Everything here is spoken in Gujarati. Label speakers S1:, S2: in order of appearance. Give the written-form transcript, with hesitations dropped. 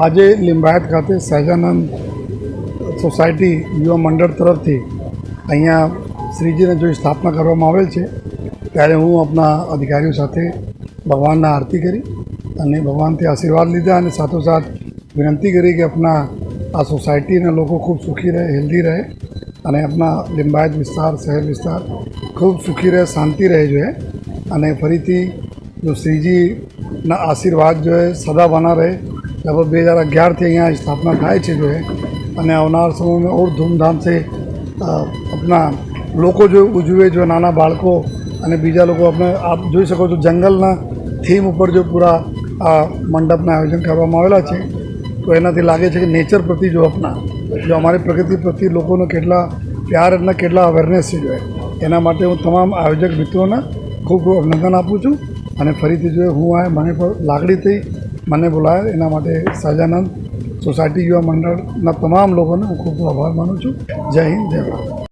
S1: આજે લિંબાયત ખાતે સહજાનંદ સોસાયટી યુવા મંડળ તરફથી અહીંયા શ્રીજીને જો સ્થાપના કરવામાં આવેલ છે ત્યારે હું આપણા અધિકારીઓ સાથે ભગવાનના આરતી કરી અને ભગવાનથી આશીર્વાદ લીધા અને સાથોસાથ વિનંતી કરી કે આપણા આ સોસાયટીના લોકો ખૂબ સુખી રહે, હેલ્ધી રહે અને આપણા લિંબાયત વિસ્તાર, શહેર વિસ્તાર ખૂબ સુખી રહે, શાંતિ રહે જોઈએ અને ફરીથી જો શ્રીજીના આશીર્વાદ जो है सदा बना रहे। लगभग 2011 यहाँ स्थापना થાય છે जो है અને આવનાર સમયમાં और ધૂમધામ से अपना લોકો જો ઉજવે, જો નાના બાળકો અને બીજા લોકો આપણે આપ જોઈ શકો છો જંગલના થીમ ઉપર જો પૂરા આ મંડપના આયોજન કરવામાં આવેલા છે તો એનાથી લાગે છે કે નેચર પ્રતિ જો આપણા જો અમારી પ્રકૃતિ પ્રતિ લોકોનો કેટલા પ્યાર અને કેટલા અવેરનેસ છે જો એના માટે હું તમામ આયોજક મિત્રોને ખૂબ ખૂબ અભિનંદન આપું છું અને ફરીથી જો હું આ મને પર લાગણી થઈ મને બોલાયા એના માટે સહજાનંદ સોસાયટી યુવા મંડળના તમામ લોકોને હું ખૂબ ખૂબ આભાર માનું છું। જય હિન્દ, જય ભારત।